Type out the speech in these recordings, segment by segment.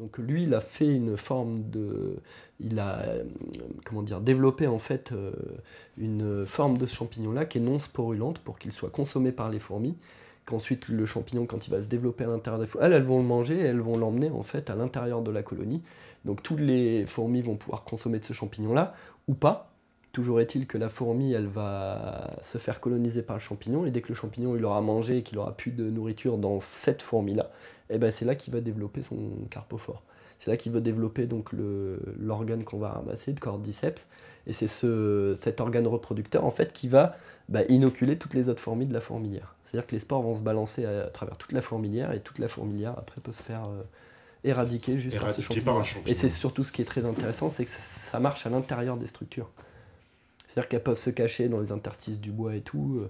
Donc lui, il a fait une forme il a développé en fait une forme de ce champignon-là qui est non sporulente pour qu'il soit consommé par les fourmis. Qu'ensuite le champignon, quand il va se développer à l'intérieur des fourmis, elles vont le manger et elles vont l'emmener en fait à l'intérieur de la colonie. Donc toutes les fourmis vont pouvoir consommer de ce champignon-là ou pas. Toujours est-il que la fourmi, elle va se faire coloniser par le champignon, et dès que le champignon il aura mangé et qu'il aura plus de nourriture dans cette fourmi-là, et ben c'est là qu'il va développer son carpophore. C'est là qu'il va développer donc l'organe qu'on va ramasser, de cordyceps, et c'est cet organe reproducteur en fait qui va inoculer toutes les autres fourmis de la fourmilière. C'est-à-dire que les spores vont se balancer à travers toute la fourmilière, et toute la fourmilière après peut se faire éradiquer juste par ce champignon. Et c'est surtout ce qui est très intéressant, c'est que ça marche à l'intérieur des structures. C'est-à-dire qu'elles peuvent se cacher dans les interstices du bois et tout,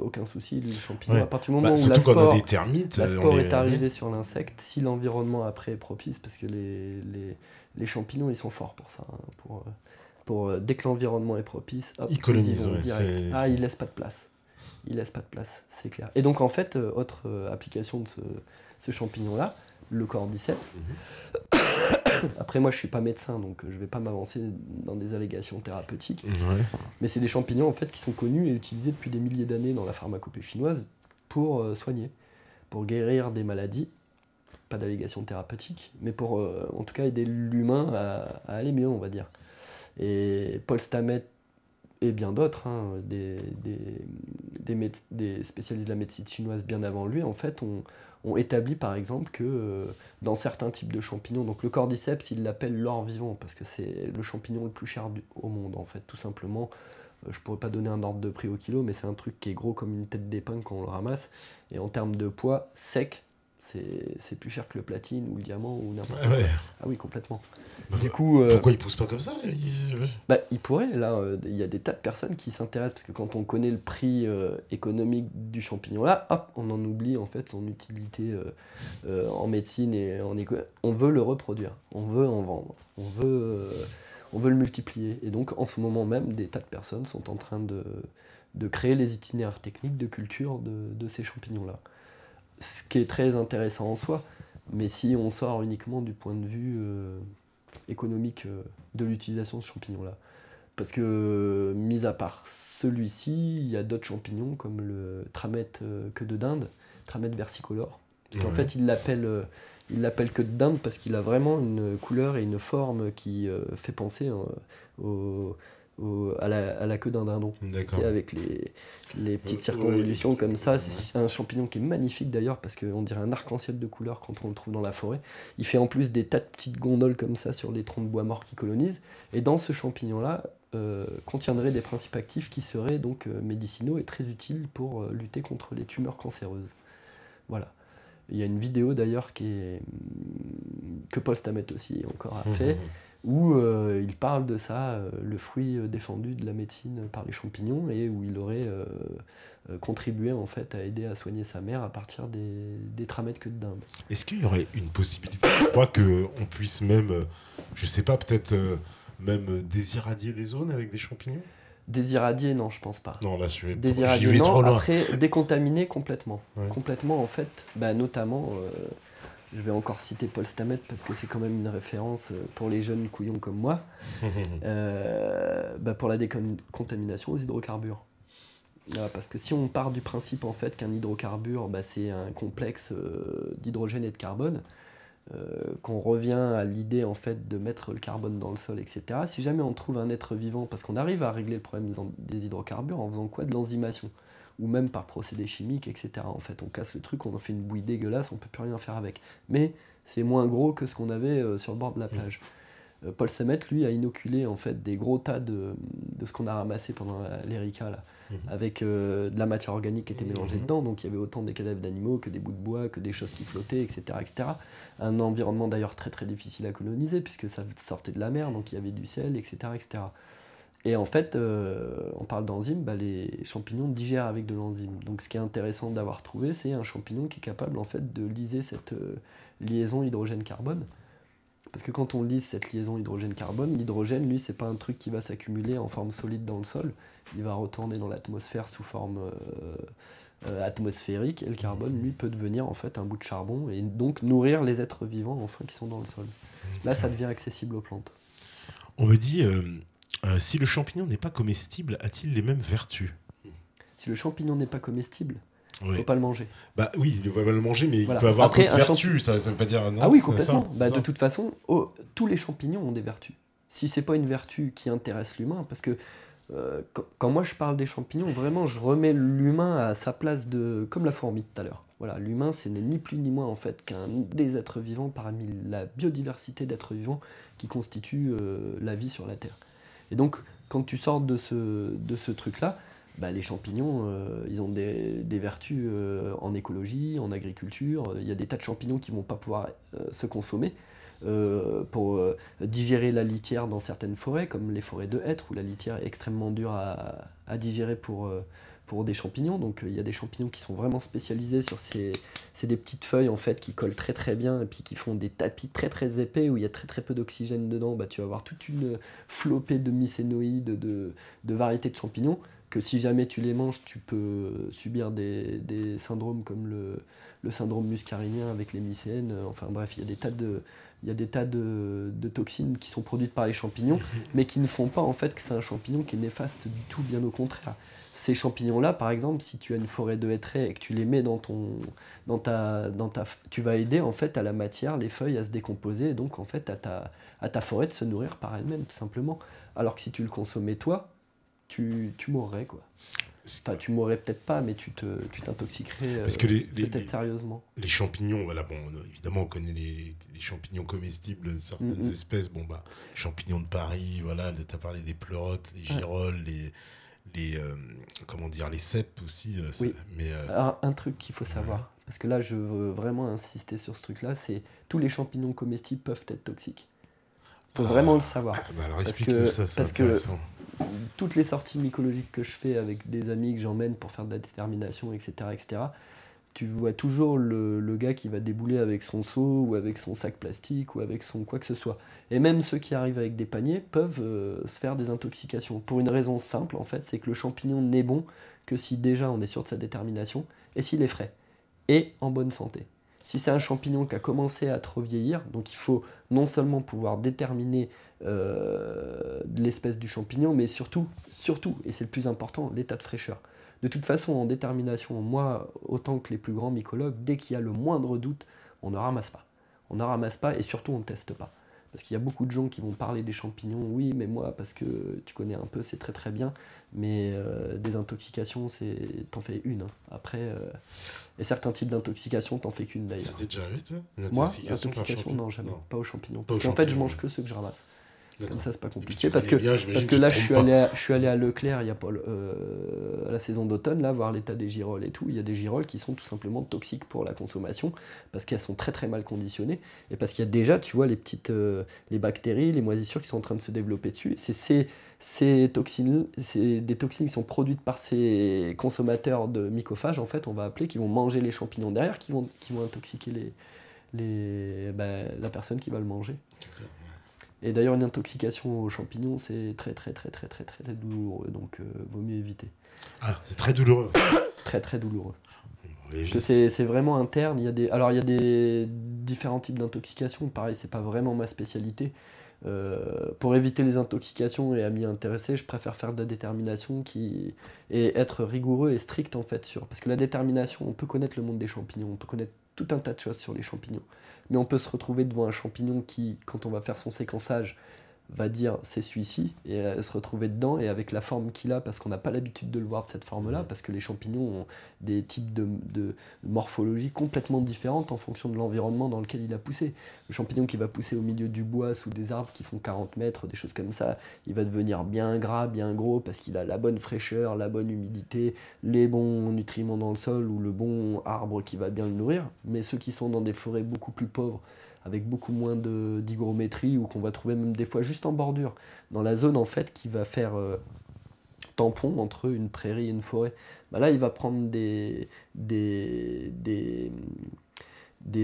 aucun souci, le champignon. Ouais. À partir du moment où la spore est arrivée sur l'insecte, si l'environnement après est propice, parce que les champignons ils sont forts pour ça, hein, dès que l'environnement est propice, hop, ils colonisent, ils laissent pas de place. Ils laissent pas de place, c'est clair. Et donc en fait, autre application de ce champignon-là, le cordyceps. Après moi je suis pas médecin, donc je vais pas m'avancer dans des allégations thérapeutiques, mais c'est des champignons en fait qui sont connus et utilisés depuis des milliers d'années dans la pharmacopée chinoise pour soigner, pour guérir des maladies, pas d'allégations thérapeutiques, mais pour en tout cas aider l'humain à aller mieux, on va dire. Et Paul Stamets et bien d'autres, hein, des spécialistes de la médecine chinoise bien avant lui, en fait, ont établi par exemple que dans certains types de champignons, donc le cordyceps, ils l'appellent l'or vivant, parce que c'est le champignon le plus cher au monde, en fait, tout simplement. Je pourrais pas donner un ordre de prix au kilo, mais c'est un truc qui est gros comme une tête d'épingle quand on le ramasse, et en termes de poids sec, c'est plus cher que le platine ou le diamant ou n'importe quoi. Ah oui, complètement. Du coup, pourquoi il pousse pas comme ça? Il pourrait, là, il y a des tas de personnes qui s'intéressent, parce que quand on connaît le prix économique du champignon là, hop, on en oublie en fait son utilité en médecine et en éco. On veut le reproduire, on veut en vendre, on veut le multiplier. Et donc en ce moment même, des tas de personnes sont en train de créer les itinéraires techniques de culture de ces champignons là. Ce qui est très intéressant en soi, mais si on sort uniquement du point de vue économique de l'utilisation de ce champignon-là. Parce que, mis à part celui-ci, il y a d'autres champignons comme le tramète queue de dinde, tramète versicolore. Parce qu'en fait, il l'appelle queue de dinde parce qu'il a vraiment une couleur et une forme qui fait penser à la queue d'un dindon. Avec les petites circonvolutions comme ça. C'est un champignon qui est magnifique d'ailleurs parce qu'on dirait un arc-en-ciel de couleurs quand on le trouve dans la forêt. Il fait en plus des tas de petites gondoles comme ça sur les troncs de bois morts qui colonisent. Et dans ce champignon-là, contiendrait des principes actifs qui seraient donc médicinaux et très utiles pour lutter contre les tumeurs cancéreuses. Voilà. Il y a une vidéo d'ailleurs que Paul Stamets aussi encore a fait, où il parle de ça, le fruit défendu de la médecine par les champignons, et où il aurait contribué en fait à aider à soigner sa mère à partir des tramètes queue de dinde. Est-ce qu'il y aurait une possibilité, je crois qu'on puisse même, je sais pas, peut-être même désirradier des zones avec des champignons? Désiradier, non, je pense pas. Non, là, je vais Désiradier, non, trop loin. après, décontaminer complètement. Ouais. Complètement, en fait, notamment, je vais encore citer Paul Stamets parce que c'est quand même une référence pour les jeunes couillons comme moi, pour la décontamination aux hydrocarbures. Parce que si on part du principe, en fait, qu'un hydrocarbure, c'est un complexe d'hydrogène et de carbone, qu'on revient à l'idée en fait de mettre le carbone dans le sol, etc. Si jamais on trouve un être vivant, parce qu'on arrive à régler le problème des hydrocarbures en faisant quoi? De l'enzymation, ou même par procédé chimique, etc. En fait, on casse le truc, on en fait une bouillie dégueulasse, on peut plus rien faire avec. Mais c'est moins gros que ce qu'on avait sur le bord de la plage. Paul Stamets, lui, a inoculé en fait des gros tas de ce qu'on a ramassé pendant l'Erika, là, avec de la matière organique qui était mélangée dedans, donc il y avait autant des cadavres d'animaux que des bouts de bois, que des choses qui flottaient, etc. etc. Un environnement d'ailleurs très très difficile à coloniser, puisque ça sortait de la mer, donc il y avait du sel, etc. etc. Et en fait, on parle d'enzymes, les champignons digèrent avec de l'enzyme. Donc ce qui est intéressant d'avoir trouvé, c'est un champignon qui est capable en fait de liser cette liaison hydrogène-carbone. Parce que quand on lise cette liaison hydrogène-carbone, l'hydrogène, lui, c'est pas un truc qui va s'accumuler en forme solide dans le sol. Il va retourner dans l'atmosphère sous forme atmosphérique, et le carbone, lui, peut devenir en fait un bout de charbon, et donc nourrir les êtres vivants enfin, qui sont dans le sol. Là, ça devient accessible aux plantes. On me dit, si le champignon n'est pas comestible, a-t-il les mêmes vertus? Si le champignon n'est pas comestible, il ne Oui. faut pas le manger. Bah oui, il va le manger, mais Voilà. il peut avoir Après, d'autres vertus, ça veut pas dire... Non, ah oui, c'est complètement. ça, c'est Bah, ça. de toute façon, tous les champignons ont des vertus. Si c'est pas une vertu qui intéresse l'humain, parce que quand moi je parle des champignons, vraiment je remets l'humain à sa place comme la fourmi tout à l'heure. Voilà, l'humain, ce n'est ni plus ni moins en fait qu'un des êtres vivants parmi la biodiversité d'êtres vivants qui constitue la vie sur la Terre. Et donc, quand tu sors de ce truc-là, bah, les champignons, ils ont des vertus en écologie, en agriculture. Il y a des tas de champignons qui ne vont pas pouvoir se consommer pour digérer la litière dans certaines forêts, comme les forêts de hêtres, où la litière est extrêmement dure à digérer pour des champignons. Donc il y a des champignons qui sont vraiment spécialisés sur c'est des petites feuilles en fait qui collent très très bien et puis qui font des tapis très très épais où il y a très très peu d'oxygène dedans. Bah, tu vas avoir toute une flopée de mycénoïdes, de variétés de champignons que si jamais tu les manges, tu peux subir des syndromes comme le syndrome muscarinien avec les mycènes. Enfin bref, il y a des tas de toxines qui sont produites par les champignons, mais qui ne font pas en fait que c'est un champignon qui est néfaste du tout, bien au contraire. Ces champignons-là, par exemple, si tu as une forêt de hêtraies et que tu les mets tu vas aider en fait à la matière, les feuilles à se décomposer, et donc en fait à ta forêt de se nourrir par elle-même, tout simplement. Alors que si tu le consommais toi, tu mourrais quoi. Enfin, tu mourrais peut-être pas, mais tu t'intoxiquerais Parce que peut-être sérieusement. Les champignons, voilà, bon, évidemment, on connaît les champignons comestibles de certaines espèces. Bon, bah, champignons de Paris, voilà, tu as parlé des pleurotes, les girolles, comment dire, les cèpes aussi. Oui. Mais, Alors, un truc qu'il faut savoir, parce que là, je veux vraiment insister sur ce truc-là, c'est tous les champignons comestibles peuvent être toxiques. Il faut vraiment le savoir. Bah alors, explique-nous ça, c'est intéressant. Toutes les sorties mycologiques que je fais avec des amis que j'emmène pour faire de la détermination, etc., tu vois toujours le gars qui va débouler avec son seau ou avec son sac plastique ou avec son quoi que ce soit. Et même ceux qui arrivent avec des paniers peuvent se faire des intoxications. Pour une raison simple, en fait, c'est que le champignon n'est bon que si déjà on est sûr de sa détermination et s'il est frais et en bonne santé. Si c'est un champignon qui a commencé à trop vieillir, donc il faut non seulement pouvoir déterminer l'espèce du champignon, mais surtout, et c'est le plus important, l'état de fraîcheur. De toute façon, en détermination, moi, autant que les plus grands mycologues, dès qu'il y a le moindre doute, on ne ramasse pas. On ne ramasse pas et surtout on ne teste pas. Parce qu'il y a beaucoup de gens qui vont parler des champignons, oui, mais moi, parce que tu connais un peu, c'est très très bien, mais des intoxications, t'en fais une. Hein. Après, et certains types d'intoxications, t'en fais qu'une d'ailleurs. Ça t'est déjà arrivé, toi? Moi, intoxication, non, jamais. Non. Pas aux champignons. Pas Parce aux qu'en fait, je champignons. mange que ceux que je ramasse. Comme ça, c'est pas Et puis, compliqué. tu Parce connais que, bien, j'imagine parce que tu là, te je trompes pas. suis allé à Leclerc il y a pas, à la saison d'automne, là, voir l'état des girolles et tout. Il y a des girolles qui sont tout simplement toxiques pour la consommation parce qu'elles sont très très mal conditionnées et parce qu'il y a déjà, tu vois, les bactéries, les moisissures qui sont en train de se développer dessus. Ces toxines, c'est des toxines qui sont produites par ces consommateurs de mycophages, en fait, on va appeler, qui vont manger les champignons derrière, qui vont intoxiquer la personne qui va le manger. Et d'ailleurs, une intoxication aux champignons, c'est très très très très très très douloureux, donc vaut mieux éviter. Ah, c'est très douloureux. Très très douloureux. Oui, Parce que c'est vraiment interne. Il y a des différents types d'intoxication. Pareil, c'est pas vraiment ma spécialité. Pour éviter les intoxications et à m'y intéresser, je préfère faire de la détermination et être rigoureux et strict en fait parce que la détermination, on peut connaître le monde des champignons, on peut connaître tout un tas de choses sur les champignons, mais on peut se retrouver devant un champignon qui, quand on va faire son séquençage, va dire c'est celui-ci et se retrouver dedans et avec la forme qu'il a parce qu'on n'a pas l'habitude de le voir de cette forme-là parce que les champignons ont des types de morphologie complètement différentes en fonction de l'environnement dans lequel il a poussé. Le champignon qui va pousser au milieu du bois sous des arbres qui font 40 mètres, des choses comme ça, il va devenir bien gras, bien gros parce qu'il a la bonne fraîcheur, la bonne humidité, les bons nutriments dans le sol ou le bon arbre qui va bien le nourrir. Mais ceux qui sont dans des forêts beaucoup plus pauvres avec beaucoup moins d'hygrométrie ou qu'on va trouver même des fois juste en bordure, dans la zone en fait qui va faire tampon entre une prairie et une forêt. Bah là, il va prendre des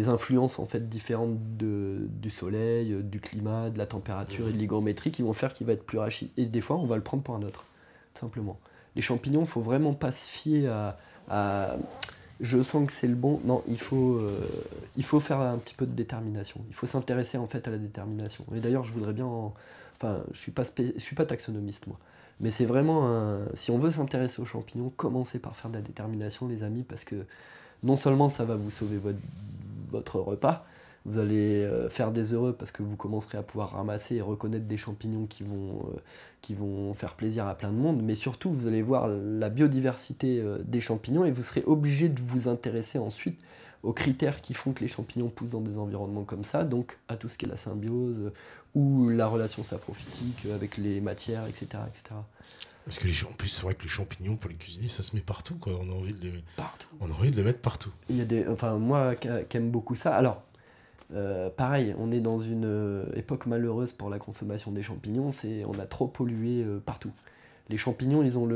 influences en fait différentes du soleil, du climat, de la température et de l'hygrométrie qui vont faire qu'il va être plus archi. Et des fois, on va le prendre pour un autre, tout simplement. Les champignons, il ne faut vraiment pas se fier je sens que c'est le bon. Non, il faut faire un petit peu de détermination. Il faut s'intéresser en fait à la détermination. Et d'ailleurs, je voudrais bien... Enfin, je suis pas taxonomiste, moi. Mais c'est vraiment si on veut s'intéresser aux champignons, commencez par faire de la détermination, les amis, parce que non seulement ça va vous sauver votre repas, vous allez faire des heureux parce que vous commencerez à pouvoir ramasser et reconnaître des champignons qui vont faire plaisir à plein de monde, mais surtout vous allez voir la biodiversité des champignons et vous serez obligé de vous intéresser ensuite aux critères qui font que les champignons poussent dans des environnements comme ça, donc à tout ce qui est la symbiose ou la relation saprophytique avec les matières, etc. etc. Parce que en plus, c'est vrai que les champignons, pour les cuisiner, ça se met partout, quoi. On a envie de Partout. On a envie de les mettre partout. Il y a moi qui aime beaucoup ça. Alors, pareil, on est dans une époque malheureuse pour la consommation des champignons, on a trop pollué partout. Les champignons, ils ont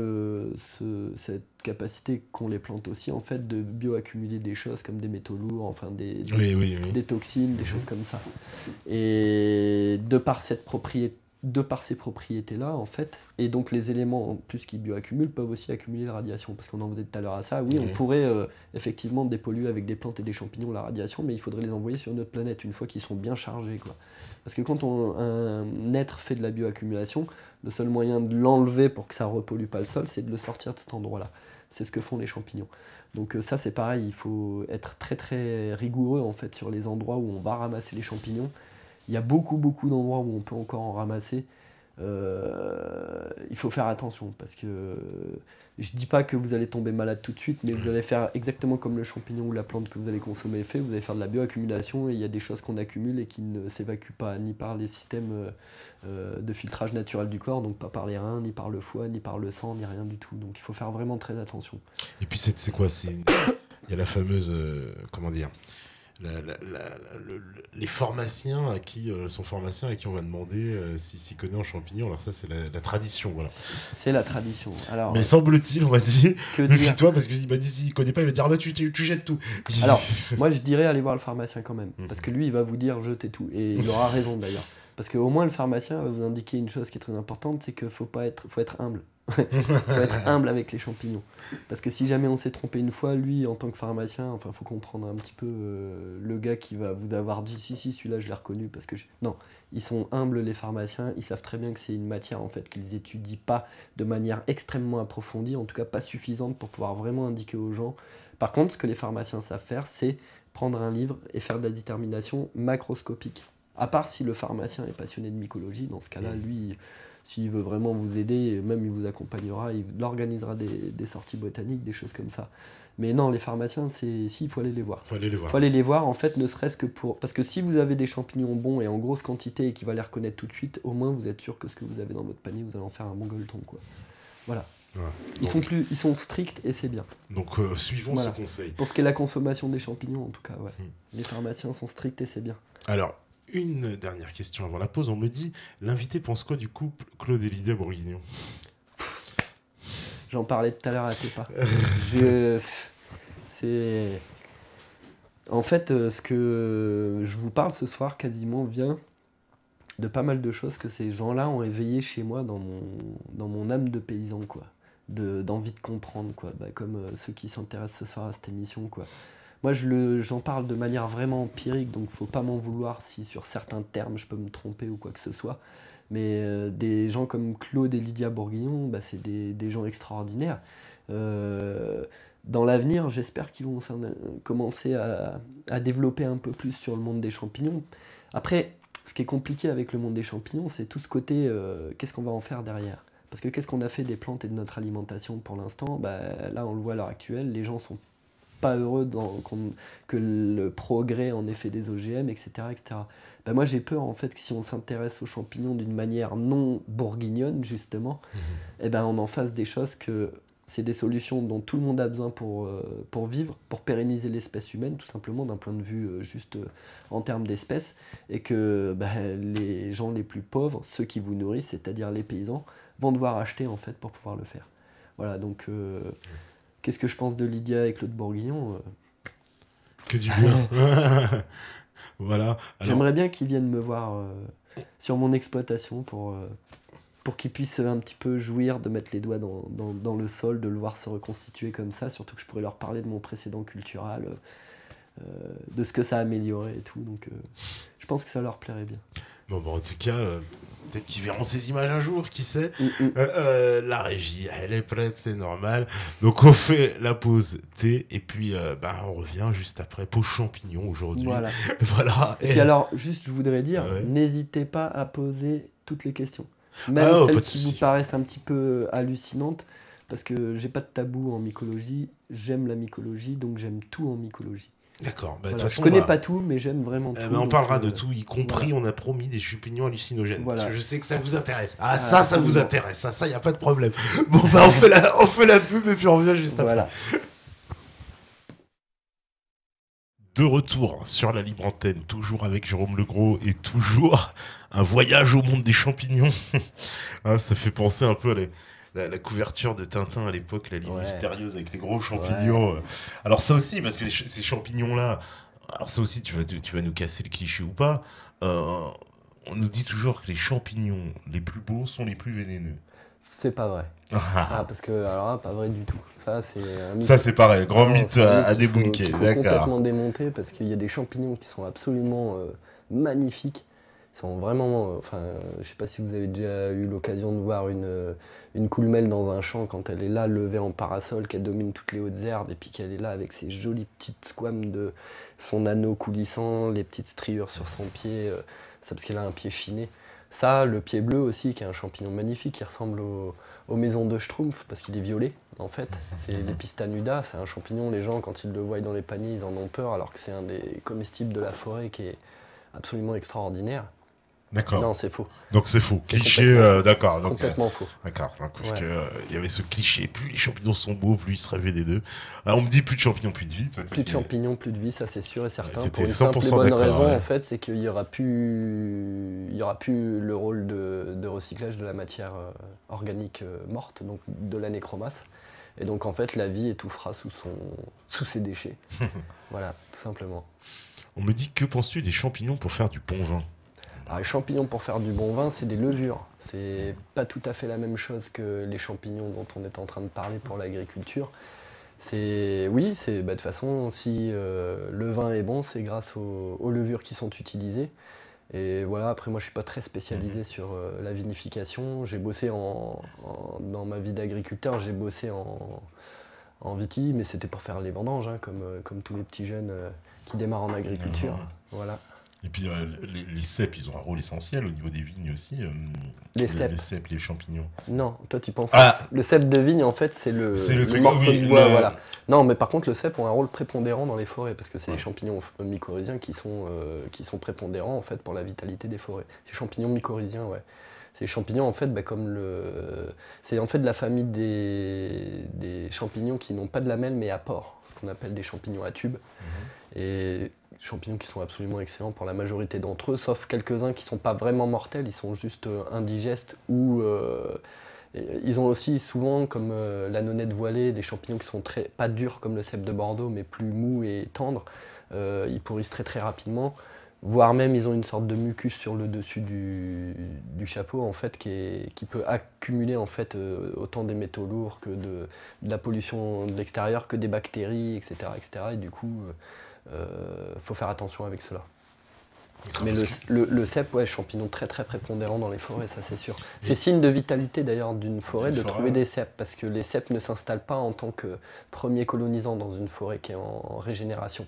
cette capacité qu'ont les plantes aussi, en fait, de bioaccumuler des choses comme des métaux lourds, enfin des toxines, des choses comme ça. Et de par ces propriétés-là, en fait, et donc les éléments en plus qui bioaccumulent peuvent aussi accumuler la radiation, parce qu'on en venait tout à l'heure à ça. Oui, on pourrait effectivement dépolluer avec des plantes et des champignons la radiation, mais il faudrait les envoyer sur notre planète une fois qu'ils sont bien chargés, quoi. Parce que quand un être fait de la bioaccumulation, le seul moyen de l'enlever pour que ça ne repollue pas le sol, c'est de le sortir de cet endroit-là. C'est ce que font les champignons. Donc ça, c'est pareil, il faut être très très rigoureux en fait sur les endroits où on va ramasser les champignons. Il y a beaucoup d'endroits où on peut encore en ramasser. Il faut faire attention parce que je dis pas que vous allez tomber malade tout de suite, mais vous allez faire exactement comme le champignon ou la plante que vous allez consommer fait, vous allez faire de la bioaccumulation et il y a des choses qu'on accumule et qui ne s'évacuent pas ni par les systèmes de filtrage naturel du corps, donc pas par les reins, ni par le foie, ni par le sang, ni rien du tout. Donc il faut faire vraiment très attention. Et puis c'est quoi il y a la fameuse, comment dire, les pharmaciens à qui on va demander s'y connaît en champignons. Alors ça, c'est la tradition, voilà. C'est la tradition. Alors, mais semble-t-il, on m'a dit, méfie-toi, parce qu'il m'a dit, s'il connaît pas, il va dire, tu jettes tout. Alors, moi, je dirais aller voir le pharmacien quand même, parce que lui, il va vous dire, jetez tout. Et il aura raison, d'ailleurs. Parce qu'au moins, le pharmacien va vous indiquer une chose qui est très importante, c'est qu'il faut être humble. Il faut être humble avec les champignons. Parce que si jamais on s'est trompé une fois, lui, en tant que pharmacien, il faut comprendre un petit peu le gars qui va vous avoir dit si, celui-là, je l'ai reconnu. Parce que non, ils sont humbles, les pharmaciens. Ils savent très bien que c'est une matière en fait qu'ils étudient pas de manière extrêmement approfondie, en tout cas pas suffisante pour pouvoir vraiment indiquer aux gens. Par contre, ce que les pharmaciens savent faire, c'est prendre un livre et faire de la détermination macroscopique. À part si le pharmacien est passionné de mycologie, dans ce cas-là, lui, s'il veut vraiment vous aider, même il vous accompagnera, il organisera des sorties botaniques, des choses comme ça. Mais non, les pharmaciens, il faut aller les voir. Il faut aller les voir, en fait, ne serait-ce que pour... Parce que si vous avez des champignons bons et en grosse quantité et qu'il va les reconnaître tout de suite, au moins vous êtes sûr que ce que vous avez dans votre panier, vous allez en faire un bon gueuleton, quoi. Voilà. Ouais, ils sont stricts et c'est bien. Donc suivons ce conseil. Pour ce qui est la consommation des champignons, en tout cas, ouais. Les pharmaciens sont stricts et c'est bien. Alors, une dernière question avant la pause. On me dit, l'invité pense quoi du couple Claude et Lydia Bourguignon? J'en parlais tout à l'heure à tes pas. C'est... En fait, ce que je vous parle ce soir quasiment vient de pas mal de choses que ces gens-là ont éveillé chez moi dans mon âme de paysan, quoi. D'envie de comprendre, quoi. Comme ceux qui s'intéressent ce soir à cette émission, quoi. Moi, j'en parle de manière vraiment empirique, donc faut pas m'en vouloir si sur certains termes je peux me tromper ou quoi que ce soit. Mais des gens comme Claude et Lydia Bourguignon, c'est des gens extraordinaires. Dans l'avenir, j'espère qu'ils vont commencer à développer un peu plus sur le monde des champignons. Après, ce qui est compliqué avec le monde des champignons, c'est tout ce côté, qu'est-ce qu'on va en faire derrière ? Parce que qu'est-ce qu'on a fait des plantes et de notre alimentation pour l'instant ? Là, on le voit à l'heure actuelle, les gens sont pas heureux que le progrès en ait fait des OGM, etc. etc. Moi j'ai peur en fait que si on s'intéresse aux champignons d'une manière non bourguignonne justement, on en fasse des choses que c'est des solutions dont tout le monde a besoin pour vivre, pour pérenniser l'espèce humaine tout simplement d'un point de vue juste en termes d'espèces, et que les gens les plus pauvres, ceux qui vous nourrissent, c'est-à-dire les paysans, vont devoir acheter en fait pour pouvoir le faire. Voilà, donc qu'est-ce que je pense de Lydia et Claude Bourguignon Que du bien. Voilà. Alors... J'aimerais bien qu'ils viennent me voir sur mon exploitation pour pour qu'ils puissent un petit peu jouir de mettre les doigts dans le sol, de le voir se reconstituer comme ça, surtout que je pourrais leur parler de mon précédent cultural, de ce que ça a amélioré et tout, donc je pense que ça leur plairait bien. Bon, en tout cas, peut-être qu'ils verront ces images un jour, qui sait. La régie, elle est prête, c'est normal. Donc on fait la pause thé et puis on revient juste après. Pause champignons aujourd'hui. Voilà. Voilà. Et puis alors, juste, je voudrais dire, n'hésitez pas à poser toutes les questions. Même celles qui vous paraissent un petit peu hallucinantes, parce que j'ai pas de tabou en mycologie, j'aime la mycologie, donc j'aime tout en mycologie. D'accord. Voilà. Je connais pas tout, mais j'aime vraiment tout. On parlera de tout, y compris, on a promis des champignons hallucinogènes. Voilà. Parce que je sais que ça vous intéresse. Ça vous intéresse. Ça, y a pas de problème. Bon, on fait la pub et puis on revient juste après. De retour sur la libre antenne, toujours avec Jérôme Legros et toujours un voyage au monde des champignons. Ça fait penser un peu à la couverture de Tintin à l'époque, la ligne mystérieuse avec les gros champignons. Alors ça aussi, parce que ces champignons-là, alors ça aussi, tu vas nous casser le cliché ou pas, on nous dit toujours que les champignons les plus beaux sont les plus vénéneux. C'est pas vrai. Parce que, alors là, pas vrai du tout. Ça, c'est un mythe. Ça, c'est pareil, grand mythe à débunker. D'accord. Complètement démonté, parce qu'il y a des champignons qui sont absolument magnifiques. Ils sont vraiment. Je sais pas si vous avez déjà eu l'occasion de voir une coulmelle dans un champ quand elle est là, levée en parasol, qu'elle domine toutes les hautes herbes, et puis qu'elle est là avec ses jolies petites squames de son anneau coulissant, les petites striures sur son pied, ça parce qu'elle a un pied chiné. Ça, le pied bleu aussi, qui est un champignon magnifique, qui ressemble aux maisons de Schtroumpf, parce qu'il est violet, en fait. C'est l'Epistanuda, c'est un champignon, les gens, quand ils le voient dans les paniers, ils en ont peur, alors que c'est un des comestibles de la forêt qui est absolument extraordinaire. D'accord. Non, c'est faux. Donc c'est faux. Cliché, d'accord. Donc, complètement faux. D'accord. Parce que il y avait ce cliché. Plus les champignons sont beaux, plus ils se rêvaient des deux. On me dit plus de champignons, plus de vie. Plus de champignons, plus de vie, ça c'est sûr et certain. T'étais pour une simple et 100% bonne d'accord, raison, en fait, c'est qu'il y aura plus le rôle de recyclage de la matière organique morte, donc de la nécromasse. Et donc en fait, la vie étouffera sous ses déchets. Voilà, tout simplement. On me dit, que penses-tu des champignons pour faire du bon vin ? Alors, les champignons pour faire du bon vin, c'est des levures. C'est pas tout à fait la même chose que les champignons dont on est en train de parler pour l'agriculture. De toute façon, si le vin est bon, c'est grâce aux levures qui sont utilisées. Et voilà, après moi je suis pas très spécialisé sur la vinification. J'ai bossé dans ma vie d'agriculteur, j'ai bossé en viti, mais c'était pour faire les vendanges, hein, comme tous les petits jeunes qui démarrent en agriculture. Voilà. Et puis les cèpes, ils ont un rôle essentiel au niveau des vignes aussi. Les cèpes, les champignons. Non, toi tu penses le cèpe de vigne en fait c'est le truc morceau de bois, voilà. Non, mais par contre le cèpe ont un rôle prépondérant dans les forêts parce que c'est les champignons mycorhiziens qui sont prépondérants en fait pour la vitalité des forêts. Ces champignons mycorhiziens, ouais. Ces champignons en fait, c'est en fait de la famille des champignons qui n'ont pas de lamelles mais à pores, ce qu'on appelle des champignons à tubes. Et champignons qui sont absolument excellents pour la majorité d'entre eux, sauf quelques-uns qui ne sont pas vraiment mortels, ils sont juste indigestes ou ils ont aussi souvent, comme la nonnette voilée, des champignons qui sont pas durs comme le cèpe de Bordeaux, mais plus mous et tendres. Ils pourrissent très très rapidement, voire même ils ont une sorte de mucus sur le dessus du chapeau en fait, qui peut accumuler en fait autant des métaux lourds que de la pollution de l'extérieur, que des bactéries, etc. etc. Et du coup, faut faire attention avec cela. Mais le cèpe, champignon très très prépondérant dans les forêts, ça c'est sûr. C'est signe de vitalité d'ailleurs d'une forêt de trouver des cèpes, parce que les cèpes ne s'installent pas en tant que premier colonisant dans une forêt qui est en régénération.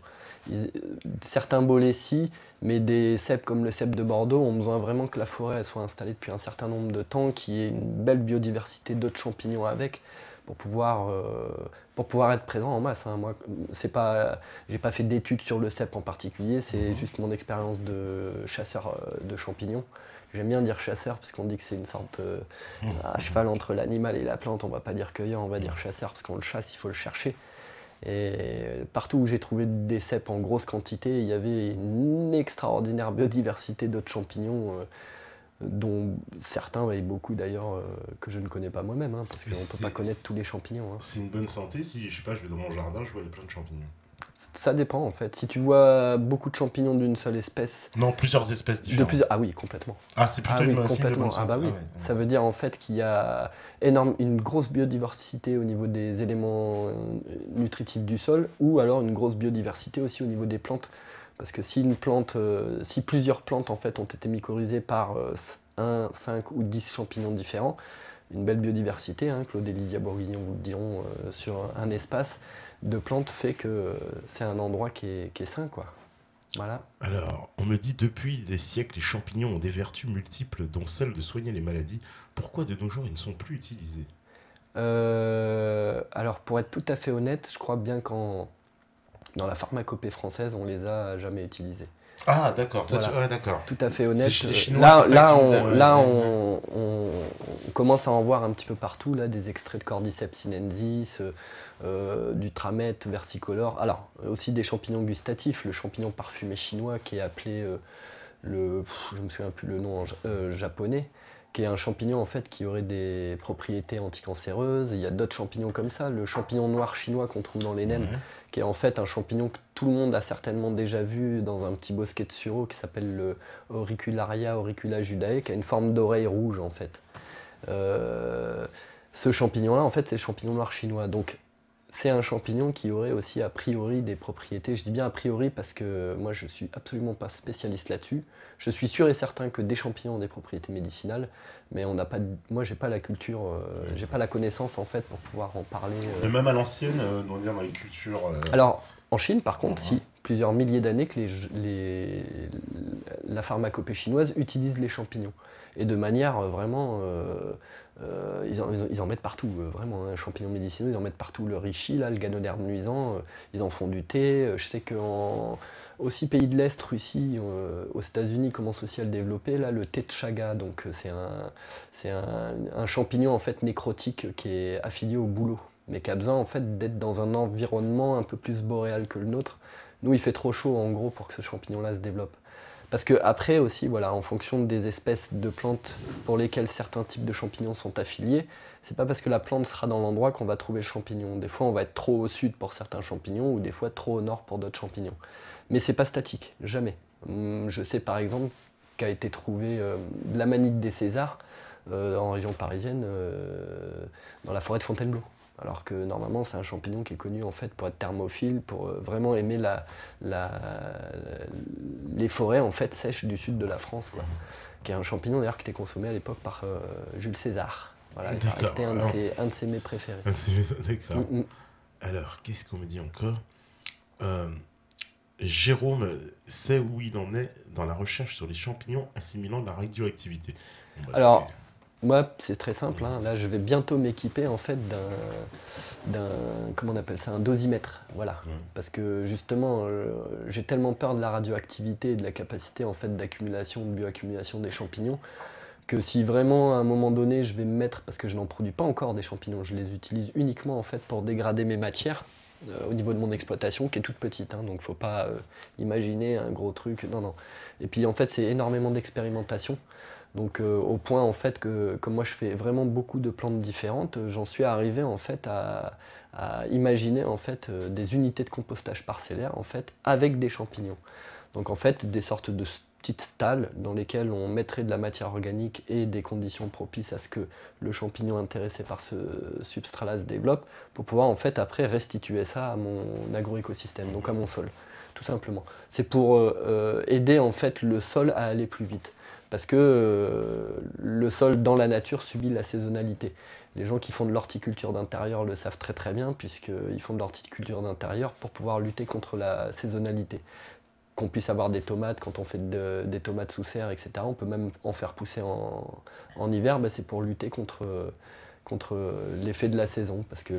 Certains bolets si, mais des cèpes comme le cèpe de Bordeaux ont besoin vraiment que la forêt elle soit installée depuis un certain nombre de temps, qu'il y ait une belle biodiversité d'autres champignons avec, pour pouvoir être présent en masse. Hein. Moi, j'ai pas fait d'études sur le cèpe en particulier, c'est juste mon expérience de chasseur de champignons. J'aime bien dire chasseur parce qu'on dit que c'est une sorte à cheval entre l'animal et la plante. On va pas dire cueilleur, on va dire chasseur parce qu'on le chasse, il faut le chercher. Et partout où j'ai trouvé des cèpes en grosse quantité, il y avait une extraordinaire biodiversité d'autres champignons, dont certains, et beaucoup d'ailleurs, que je ne connais pas moi-même, hein, parce qu'on ne peut pas connaître tous les champignons. Hein. C'est une bonne santé si, je sais pas, je vais dans mon jardin, je vois plein de champignons. Ça dépend en fait. Si tu vois beaucoup de champignons d'une seule espèce, Non, plusieurs espèces différentes. ah oui, complètement. Ah, c'est plutôt Ah oui, un signe de complètement. bonne Ah bah santé. oui. Ah ouais. Ça veut dire en fait qu'il y a une grosse biodiversité au niveau des éléments nutritifs du sol, ou alors une grosse biodiversité aussi au niveau des plantes. Parce que si plusieurs plantes en fait ont été mycorhizées par 1, 5 ou 10 champignons différents, une belle biodiversité, hein, Claude et Lydia Bourguignon vous le diront, sur un espace de plantes fait que c'est un endroit qui est sain, quoi. Voilà. Alors, on me dit depuis des siècles, les champignons ont des vertus multiples, dont celle de soigner les maladies. Pourquoi de nos jours ils ne sont plus utilisés? Alors pour être tout à fait honnête, je crois bien dans la pharmacopée française, on les a jamais utilisés. Ah, d'accord. Voilà. Ouais, d'accord. Tout à fait honnête. C'est chez les Chinois, c'est ça que tu disais, ouais. On commence à en voir un petit peu partout, là, des extraits de Cordyceps sinensis, du tramètre versicolore. Alors, aussi des champignons gustatifs, le champignon parfumé chinois qui est appelé je me souviens plus le nom japonais, qui est un champignon en fait qui aurait des propriétés anticancéreuses. Il y a d'autres champignons comme ça, le champignon noir chinois qu'on trouve dans les nems, qui est en fait un champignon que tout le monde a certainement déjà vu dans un petit bosquet de sureau qui s'appelle le Auricularia auriculajudae, qui a une forme d'oreille rouge en fait. Ce champignon-là, en fait, c'est le champignon noir chinois. Donc, c'est un champignon qui aurait aussi a priori des propriétés. Je dis bien a priori parce que moi, je suis absolument pas spécialiste là-dessus. Je suis sûr et certain que des champignons ont des propriétés médicinales, mais moi, j'ai pas la culture, j'ai pas la connaissance en fait pour pouvoir en parler. Et même à l'ancienne, on va dire dans les cultures. Alors, en Chine, par contre, si, plusieurs milliers d'années que la pharmacopée chinoise utilise les champignons. Et de manière vraiment... ils en mettent partout, vraiment. Un champignon médicinaux, ils en mettent partout. Le reishi, là, le ganoderme nuisant, ils en font du thé. Je sais aussi pays de l'Est, Russie, aux États-Unis, commence aussi à le développer. Là, le thé de chaga, donc c'est un champignon en fait nécrotique qui est affilié au bouleau, mais qui a besoin en fait d'être dans un environnement un peu plus boréal que le nôtre. Nous, il fait trop chaud en gros pour que ce champignon-là se développe. Parce que après aussi, voilà, en fonction des espèces de plantes pour lesquelles certains types de champignons sont affiliés, c'est pas parce que la plante sera dans l'endroit qu'on va trouver le champignon. Des fois, on va être trop au sud pour certains champignons, ou des fois trop au nord pour d'autres champignons. Mais c'est pas statique, jamais. Je sais par exemple qu'a été trouvé de l'amanite des Césars en région parisienne, dans la forêt de Fontainebleau. Alors que normalement c'est un champignon qui est connu en fait pour être thermophile, pour vraiment aimer les forêts en fait sèches du sud de la France, quoi. Qui est un champignon d'ailleurs qui était consommé à l'époque par Jules César. Voilà, c'était un de ses mets préférés. D'accord. Alors, qu'est-ce qu'on me dit encore? Jérôme sait où il en est dans la recherche sur les champignons assimilant la radioactivité. Bon, bah, alors, moi, c'est très simple. Hein. Là, je vais bientôt m'équiper en fait comment on appelle ça, un dosimètre. Voilà. Parce que justement, j'ai tellement peur de la radioactivité et de la capacité en fait d'accumulation, de bioaccumulation des champignons, que si vraiment à un moment donné, je vais me mettre, parce que je n'en produis pas encore des champignons, je les utilise uniquement en fait pour dégrader mes matières. Au niveau de mon exploitation qui est toute petite, hein, donc faut pas imaginer un gros truc, non. Et puis en fait c'est énormément d'expérimentation, donc au point en fait que comme moi je fais vraiment beaucoup de plantes différentes, j'en suis arrivé en fait à imaginer en fait des unités de compostage parcellaire en fait avec des champignons. Donc en fait des sortes de petites stalles dans lesquelles on mettrait de la matière organique et des conditions propices à ce que le champignon intéressé par ce substrat-là se développe, pour pouvoir en fait après restituer ça à mon agroécosystème, donc à mon sol, tout simplement. C'est pour aider en fait le sol à aller plus vite, parce que le sol dans la nature subit la saisonnalité. Les gens qui font de l'horticulture d'intérieur le savent très très bien, puisqu'ils font de l'horticulture d'intérieur pour pouvoir lutter contre la saisonnalité. Qu'on puisse avoir des tomates, quand on fait des tomates sous serre, etc. On peut même en faire pousser en hiver, c'est pour lutter contre l'effet de la saison. Parce que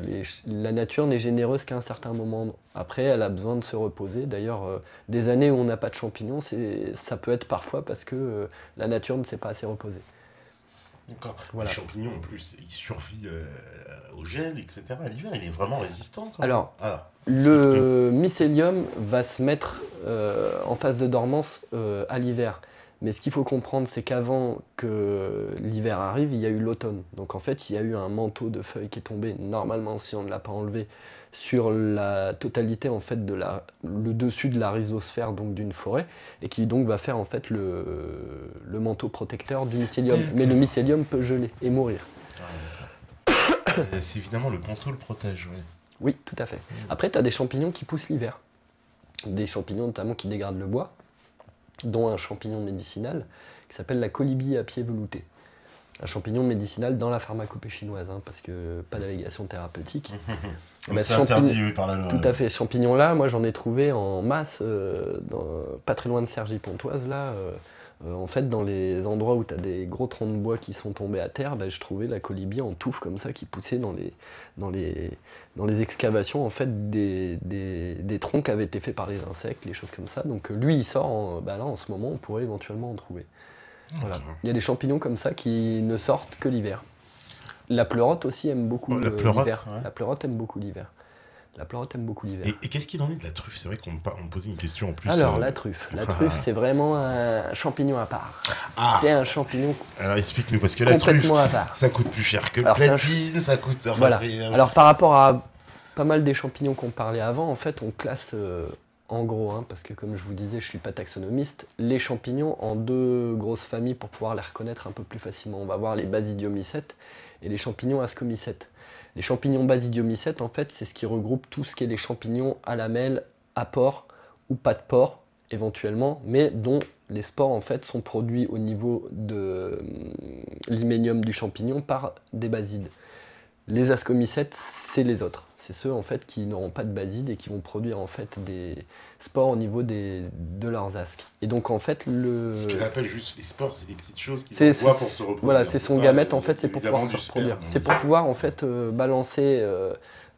la nature n'est généreuse qu'à un certain moment. Après, elle a besoin de se reposer. D'ailleurs, des années où on n'a pas de champignons, ça peut être parfois parce que la nature ne s'est pas assez reposée. D'accord. Voilà. Les champignons, en plus, ils survivent au gel, etc. À l'hiver, il est vraiment résistant. Alors, le mycélium va se mettre en phase de dormance à l'hiver. Mais ce qu'il faut comprendre, c'est qu'avant que l'hiver arrive, il y a eu l'automne. Donc en fait, il y a eu un manteau de feuilles qui est tombé, normalement, si on ne l'a pas enlevé, sur la totalité en fait le dessus de la rhizosphère donc d'une forêt, et qui donc va faire en fait le manteau protecteur du mycélium. Mais le mycélium peut geler et mourir. C'est évidemment le manteau le protège, oui. Oui, tout à fait. Après, tu as des champignons qui poussent l'hiver. Des champignons notamment qui dégradent le bois, dont un champignon médicinal qui s'appelle la colibie à pied velouté. Un champignon médicinal dans la pharmacopée chinoise, hein, parce que pas d'allégation thérapeutique. C'est interdit, oui, par la loi. Tout à fait. Ce champignon-là, moi j'en ai trouvé en masse, pas très loin de Cergy-Pontoise, là. En fait, dans les endroits où tu as des gros troncs de bois qui sont tombés à terre, je trouvais la colibie en touffe comme ça qui poussait dans les excavations en fait, des troncs qui avaient été faits par les insectes, les choses comme ça. Donc lui, il sort, là en ce moment, on pourrait éventuellement en trouver. Voilà. Il y a des champignons comme ça qui ne sortent que l'hiver. La pleurote aussi aime beaucoup l'hiver. Ouais. La pleurote aime beaucoup l'hiver. La pleurote aime beaucoup l'hiver. Et qu'est-ce qu'il en est de la truffe? C'est vrai qu'on me posait une question en plus. Alors, la truffe. La truffe, c'est vraiment un champignon à part. C'est un champignon alors, explique-nous, parce que la truffe, à part. ça coûte plus cher que le platine, ça coûte... Enfin, voilà. Alors, par rapport à pas mal des champignons qu'on parlait avant, en fait, on classe en gros, hein, parce que comme je vous disais, je suis pas taxonomiste, les champignons en deux grosses familles pour pouvoir les reconnaître un peu plus facilement. On va voir les basidiomycètes et les champignons ascomycètes. Les champignons basidiomycètes, en fait, c'est ce qui regroupe tout ce qui est les champignons à lamelles, à pores ou pas de pores, éventuellement, mais dont les spores, en fait, sont produits au niveau de l'hyménium du champignon par des basides. Les ascomycètes, c'est les autres. C'est ceux, en fait, qui n'auront pas de basides et qui vont produire, en fait, des spores au niveau de leurs asques. Et donc, en fait, ce qu'ils appellent juste les spores, c'est des petites choses qui s'envoient pour se reproduire. Voilà, c'est son gamète, en fait, c'est pour pouvoir se reproduire. C'est pour pouvoir, en fait, balancer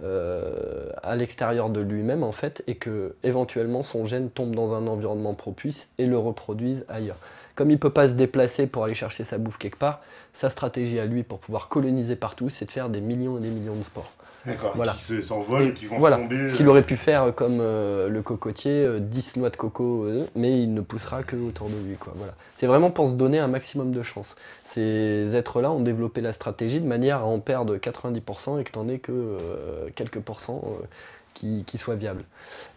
à l'extérieur de lui-même, en fait, et que, éventuellement, son gène tombe dans un environnement propice et le reproduise ailleurs. Comme il ne peut pas se déplacer pour aller chercher sa bouffe quelque part, sa stratégie à lui pour pouvoir coloniser partout, c'est de faire des millions et des millions de spores. D'accord, voilà. Qui s'envolent et qui vont tomber... Ce qu'il aurait pu faire comme le cocotier, 10 noix de coco, mais il ne poussera que autour de lui. Quoi. Voilà. C'est vraiment pour se donner un maximum de chance. Ces êtres-là ont développé la stratégie de manière à en perdre 90% et que tu n'en aies que quelques pourcents qui soient viables.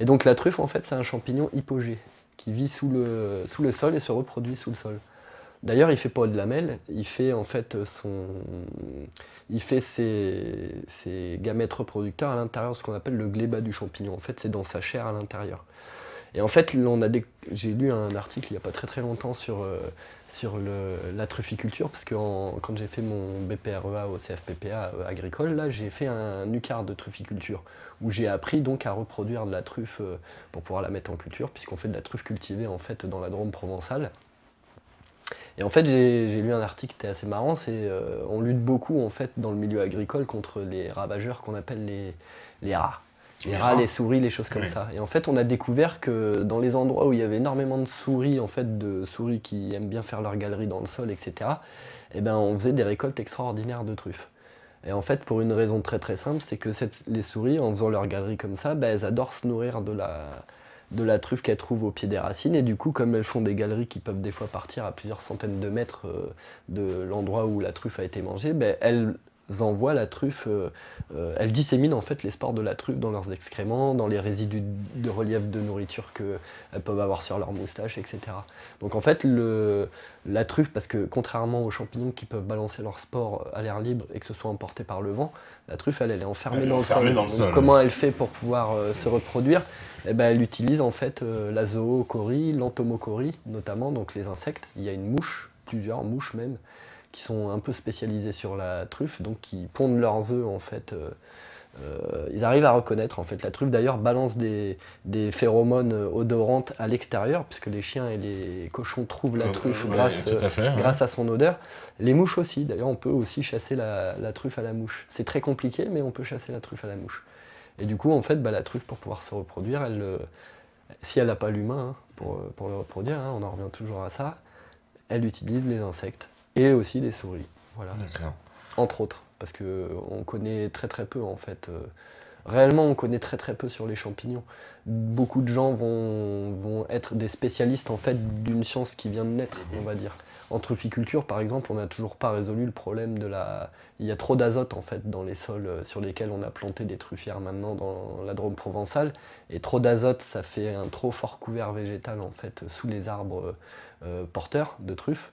Et donc la truffe, en fait, c'est un champignon hypogée qui vit sous le sol et se reproduit sous le sol. D'ailleurs, il fait pas de lamelles, il fait en fait ses gamètes reproducteurs à l'intérieur de ce qu'on appelle le glébat du champignon. En fait, c'est dans sa chair à l'intérieur. Et en fait, j'ai lu un article il n'y a pas très très longtemps sur la trufficulture, parce que quand j'ai fait mon BPREA au CFPPA agricole, là, j'ai fait un UCAR de trufficulture, où j'ai appris donc à reproduire de la truffe pour pouvoir la mettre en culture, puisqu'on fait de la truffe cultivée en fait dans la Drôme provençale. Et en fait, j'ai lu un article qui était assez marrant, on lutte beaucoup en fait dans le milieu agricole contre les ravageurs qu'on appelle les rats. Les rats, les souris, les choses comme ça. Et en fait, on a découvert que dans les endroits où il y avait énormément de souris, en fait, de souris qui aiment bien faire leur galerie dans le sol, etc., eh ben, on faisait des récoltes extraordinaires de truffes. Et en fait, pour une raison très très simple, c'est que les souris, en faisant leur galerie comme ça, elles adorent se nourrir de la truffe qu'elles trouvent au pied des racines, et du coup, comme elles font des galeries qui peuvent des fois partir à plusieurs centaines de mètres de l'endroit où la truffe a été mangée, elles envoient la truffe, elles disséminent en fait les spores de la truffe dans leurs excréments, dans les résidus de relief de nourriture qu'elles peuvent avoir sur leurs moustaches, etc. Donc en fait, la truffe, parce que contrairement aux champignons qui peuvent balancer leurs spores à l'air libre et que ce soit emporté par le vent, la truffe, elle est enfermée dans le sol. Donc, comment elle fait pour pouvoir se reproduire? Elle utilise en fait la zoochorie, l'entomochorie notamment, donc les insectes. Il y a une mouche, plusieurs mouches même, qui sont un peu spécialisés sur la truffe, donc qui pondent leurs œufs en fait. Ils arrivent à reconnaître en fait la truffe. D'ailleurs, balance des phéromones odorantes à l'extérieur, puisque les chiens et les cochons trouvent la truffe grâce à son odeur. Les mouches aussi. D'ailleurs, on peut aussi chasser la truffe à la mouche. C'est très compliqué, mais on peut chasser la truffe à la mouche. Et du coup, en fait, la truffe, pour pouvoir se reproduire, si elle n'a pas l'humain pour le reproduire, on en revient toujours à ça, elle utilise les insectes. Et aussi des souris, voilà. Entre autres, parce qu'on connaît très très peu en fait. Réellement, on connaît très très peu sur les champignons. Beaucoup de gens vont être des spécialistes en fait d'une science qui vient de naître, on va dire. En trufficulture, par exemple, on n'a toujours pas résolu le problème de la... Il y a trop d'azote en fait dans les sols sur lesquels on a planté des truffières maintenant dans la Drôme provençale. Et trop d'azote, ça fait un trop fort couvert végétal en fait sous les arbres porteurs de truffes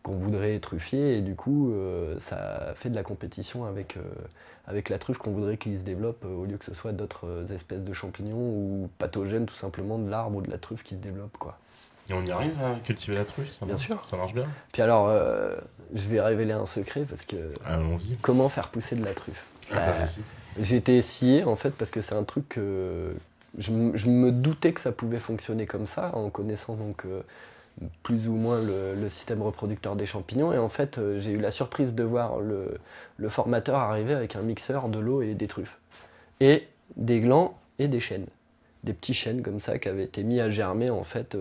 qu'on voudrait truffier. Et du coup, ça fait de la compétition avec la truffe qu'on voudrait qu'il se développe au lieu que ce soit d'autres espèces de champignons ou pathogènes tout simplement de l'arbre ou de la truffe qui se développe, quoi. Et on y arrive à cultiver la truffe, ça Bien marche, sûr. ça marche bien. Puis alors, je vais révéler un secret parce que Allons-y. comment faire pousser de la truffe? Vas-y. J'ai été scié en fait parce que c'est un truc que je me doutais que ça pouvait fonctionner comme ça en connaissant donc plus ou moins le système reproducteur des champignons. Et en fait, j'ai eu la surprise de voir le formateur arriver avec un mixeur, de l'eau et des truffes. Et des glands et des chênes. Des petits chênes comme ça qui avaient été mis à germer en fait.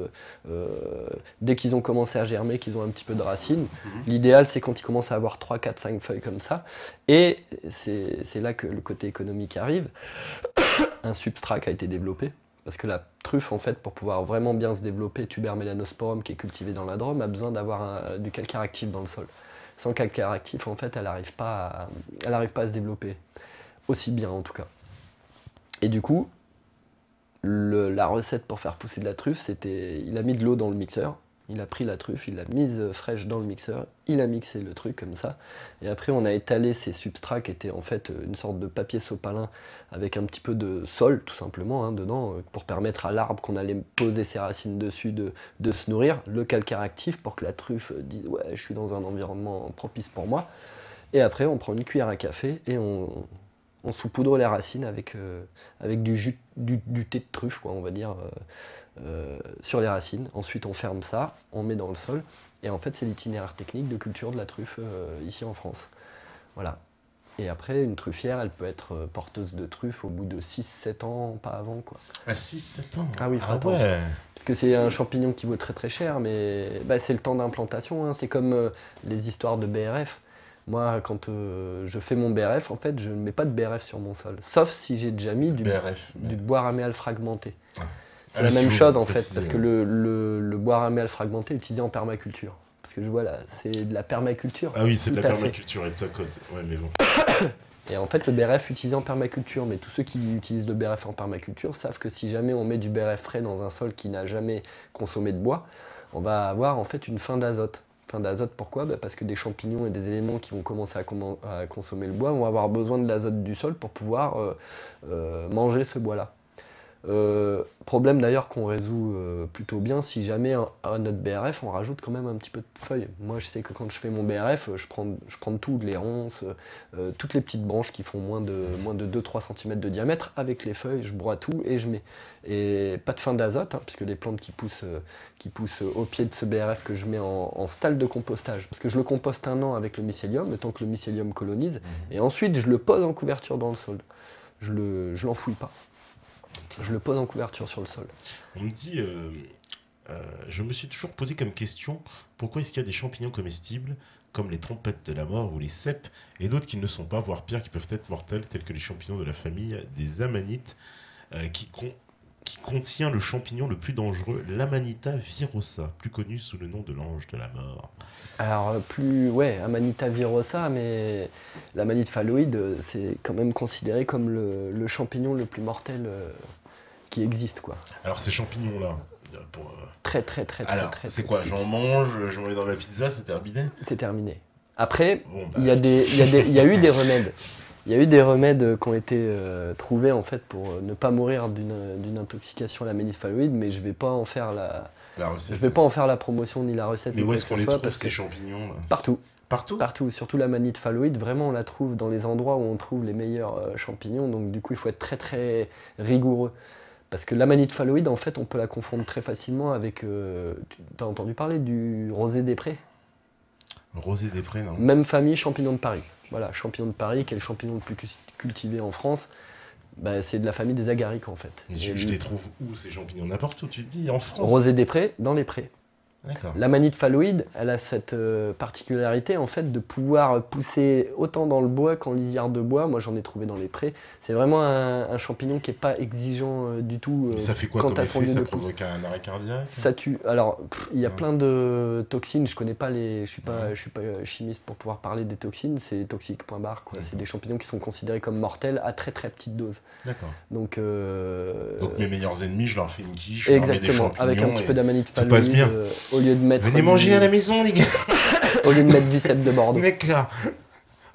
Dès qu'ils ont commencé à germer, qu'ils ont un petit peu de racines. L'idéal, c'est quand ils commencent à avoir 3, 4, 5 feuilles comme ça. Et c'est là que le côté économique arrive. Un substrat qui a été développé. Parce que la truffe, en fait, pour pouvoir vraiment bien se développer, Tuber melanosporum, qui est cultivé dans la Drôme, a besoin d'avoir du calcaire actif dans le sol. Sans calcaire actif, en fait, elle n'arrive pas à se développer. Aussi bien, en tout cas. Et du coup, la recette pour faire pousser de la truffe, c'était... Il a mis de l'eau dans le mixeur, il a pris la truffe, il l'a mise fraîche dans le mixeur, il a mixé le truc comme ça, et après on a étalé ces substrats qui étaient en fait une sorte de papier sopalin avec un petit peu de sol tout simplement hein, dedans, pour permettre à l'arbre qu'on allait poser ses racines dessus de se nourrir, le calcaire actif pour que la truffe dise ouais je suis dans un environnement propice pour moi, et après on prend une cuillère à café et on saupoudre les racines avec du thé de truffe, quoi, on va dire, sur les racines. Ensuite, on ferme ça, on met dans le sol. Et en fait, c'est l'itinéraire technique de culture de la truffe ici en France. Voilà. Et après, une truffière, elle peut être porteuse de truffes au bout de 6-7 ans, pas avant, quoi. À 6-7 ans. Ah oui, faut attendre. Ouais. Parce que c'est un champignon qui vaut très très cher, mais bah, c'est le temps d'implantation. Hein. C'est comme les histoires de BRF. Moi, quand je fais mon BRF, en fait, je ne mets pas de BRF sur mon sol. Sauf si j'ai déjà mis du bois raméal fragmenté. Ah. C'est la même chose, en fait, parce que le bois raméal fragmenté est utilisé en permaculture. Parce que je vois là, c'est de la permaculture. Ah oui, c'est de la permaculture et de sa côte. Ouais, mais bon. Et en fait, le BRF utilisé en permaculture, mais tous ceux qui utilisent le BRF en permaculture savent que si jamais on met du BRF frais dans un sol qui n'a jamais consommé de bois, on va avoir en fait une fin d'azote. Fin d'azote, pourquoi? Parce que des champignons et des éléments qui vont commencer à consommer le bois vont avoir besoin de l'azote du sol pour pouvoir manger ce bois-là. Problème d'ailleurs qu'on résout plutôt bien si jamais à notre BRF on rajoute quand même un petit peu de feuilles. Moi je sais que quand je fais mon BRF, je prends tout, les ronces, toutes les petites branches qui font moins de 2-3 cm de diamètre, avec les feuilles, je broie tout et je mets. Et pas de fin d'azote, hein, puisque les plantes qui poussent au pied de ce BRF que je mets en stalle de compostage, parce que je le composte 1 an avec le mycélium, le temps que le mycélium colonise, et ensuite je le pose en couverture dans le sol. Je l'enfouis pas. Je le pose en couverture sur le sol. On me dit, je me suis toujours posé comme question, pourquoi est-ce qu'il y a des champignons comestibles, comme les trompettes de la mort ou les cèpes, et d'autres qui ne le sont pas, voire pire, qui peuvent être mortels, tels que les champignons de la famille des amanites, qui contient le champignon le plus dangereux, l'Amanita virosa, plus connu sous le nom de l'ange de la mort. Alors, Amanita virosa, mais l'Amanite phalloïde, c'est quand même considéré comme le champignon le plus mortel qui existe, quoi. Alors, ces champignons-là, très, c'est quoi? J'en mange, je m'en mets dans ma pizza, c'est terminé? C'est terminé. Après, il y a eu des remèdes. Il y a eu des remèdes qui ont été trouvés en fait pour ne pas mourir d'une intoxication à l'Amanite phalloïde, mais je vais pas en faire pas en faire la promotion ni la recette. Mais où est-ce qu'on les trouve ces champignons là? Partout. Partout, surtout l'Amanite phalloïde, vraiment on la trouve dans les endroits où on trouve les meilleurs champignons, donc du coup il faut être très très rigoureux. Parce que l'Amanite phalloïde, en fait, on peut la confondre très facilement avec... tu as entendu parler du rosé des prés? Rosé des prés, non. Même famille, champignon de Paris. Voilà, champignon de Paris, qui est le champignon le plus cultivé en France. Bah, c'est de la famille des agariques, en fait. Je les trouve où, ces champignons? N'importe où, tu te dis, en France? Rosé des prés, dans les prés. D'accord. L'amanite phalloïde, elle a cette particularité en fait de pouvoir pousser autant dans le bois qu'en lisière de bois. Moi j'en ai trouvé dans les prés. C'est vraiment un champignon qui n'est pas exigeant du tout Mais ça fait quoi quant comme à son effet? lieu Ça de pousse. provoque un arrêt cardiaque? Ça tue. Alors il y a Ouais. plein de toxines, je connais pas les. Ouais. Je suis pas chimiste pour pouvoir parler des toxines, c'est toxique, point barre, quoi. Mhm. C'est des champignons qui sont considérés comme mortels à très très petite dose. D'accord. Donc mes meilleurs ennemis, je leur fais une quiche, je leur mets des exactement, champignons. avec un petit peu d'amanite tout passe phalloïde, bien. au lieu de mettre Venez manger à la maison, les gars. au lieu de mettre du cèpe de Bordeaux. D'accord.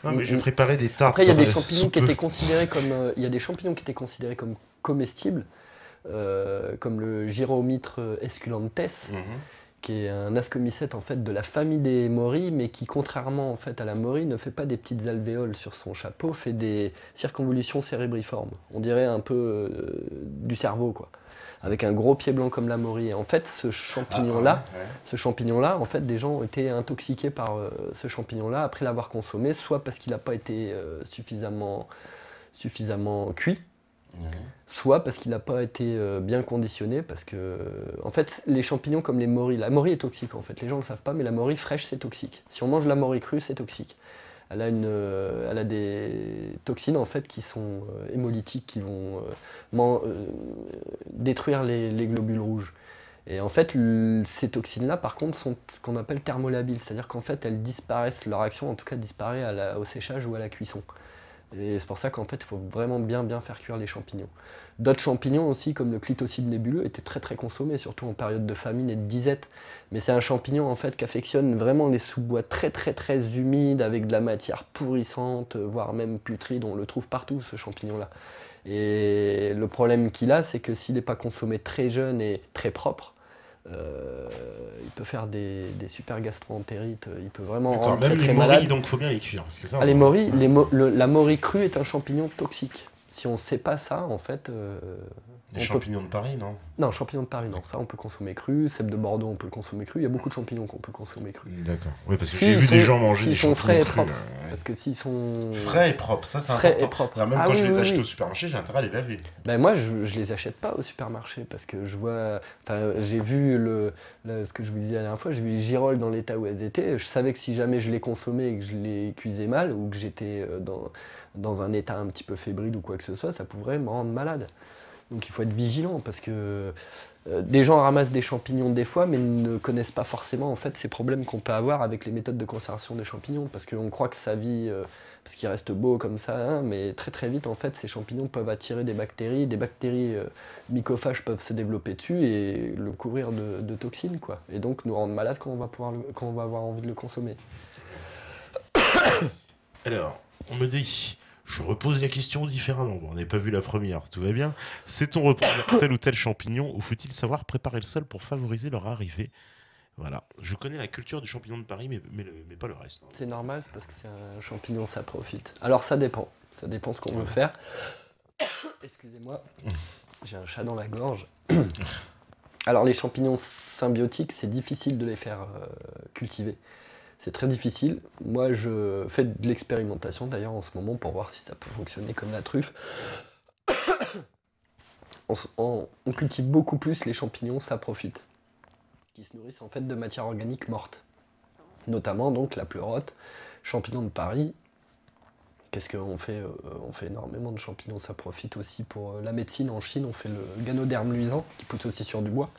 Non, mais je vais préparer des tartes. Après, il y a des champignons qui soupeux. étaient considérés comme, il y a des champignons qui étaient considérés comme comestibles, comme le Gyromitre esculentes, Mhm. qui est un ascomycète en fait de la famille des morilles, mais qui, contrairement en fait à la morille, ne fait pas des petites alvéoles sur son chapeau, fait des circonvolutions cérébriformes. On dirait un peu du cerveau, quoi, avec un gros pied blanc comme la morille. Et en fait, ce champignon-là, en fait, des gens ont été intoxiqués par ce champignon-là après l'avoir consommé, soit parce qu'il n'a pas été suffisamment cuit, soit parce qu'il n'a pas été bien conditionné, parce que en fait les champignons comme les morilles, la morille est toxique en fait, les gens ne le savent pas, mais la morille fraîche c'est toxique. Si on mange la morille crue c'est toxique. Elle a des toxines en fait qui sont hémolytiques, qui vont détruire les globules rouges. Et en fait, ces toxines-là, par contre, sont ce qu'on appelle thermolabiles, c'est-à-dire qu'en fait, elles disparaissent, leur action en tout cas disparaît au séchage ou à la cuisson. Et c'est pour ça qu'en fait, il faut vraiment bien faire cuire les champignons. D'autres champignons aussi, comme le clitocide nébuleux, étaient très très consommés, surtout en période de famine et de disette. Mais c'est un champignon en fait qui affectionne vraiment les sous-bois très humides, avec de la matière pourrissante, voire même putride. On le trouve partout, ce champignon-là. Et le problème qu'il a, c'est que s'il n'est pas consommé très jeune et très propre, il peut faire des super gastro-entérites, il peut vraiment D'accord, rendre même très les malade. morilles, donc faut bien les cuire. Parce que ça, Ah, les morilles, la morille crue est un champignon toxique. Si on ne sait pas ça, en fait... les champignons de Paris, non? Non, champignons de Paris, non. Ça, on peut consommer cru. Cèpe de Bordeaux, on peut le consommer cru. Il y a beaucoup de champignons qu'on peut consommer cru. D'accord. Oui, parce que S'ils j'ai vu sont- des gens manger des s'ils sont champignons frais et crus. propres. Ouais. Parce que s'ils sont... Frais et propres, ça c'est Frais important. et propres. Alors, même Ah quand oui, je les oui, achète oui. au supermarché, j'ai intérêt à les laver. Ben moi, je les achète pas au supermarché parce que je vois. Enfin, j'ai vu ce que je vous disais la dernière fois, j'ai vu les girolles dans l'état où elles étaient. Je savais que si jamais je les consommais et que je les cuisais mal ou que j'étais dans un état un petit peu fébrile ou quoi que ce soit, ça pourrait me rendre malade. Donc il faut être vigilant parce que des gens ramassent des champignons des fois mais ne connaissent pas forcément en fait ces problèmes qu'on peut avoir avec les méthodes de conservation des champignons parce qu'on croit que ça vit parce qu'il reste beau comme ça, hein, mais très vite en fait ces champignons peuvent attirer des bactéries mycophages peuvent se développer dessus et le couvrir de toxines quoi, et donc nous rendre malades quand on va avoir envie de le consommer. Alors, on me dit, je repose la question différemment. Bon, on n'avait pas vu la première, tout va bien. Sait-on reproduire tel ou tel champignon ou faut-il savoir préparer le sol pour favoriser leur arrivée? Voilà. Je connais la culture du champignon de Paris, mais pas le reste. C'est normal, c'est parce que c'est un champignon, ça profite. Alors ça dépend ce qu'on veut faire. Excusez-moi, j'ai un chat dans la gorge. Alors les champignons symbiotiques, c'est difficile de les faire cultiver. C'est très difficile. Moi, je fais de l'expérimentation d'ailleurs en ce moment pour voir si ça peut fonctionner comme la truffe. On cultive beaucoup plus les champignons saprophite, qui se nourrissent en fait de matière organique morte. Notamment donc la pleurote, champignon de Paris. Qu'est-ce qu'on fait? On fait énormément de champignons saprophite aussi pour la médecine. En Chine, on fait le ganoderme luisant, qui pousse aussi sur du bois.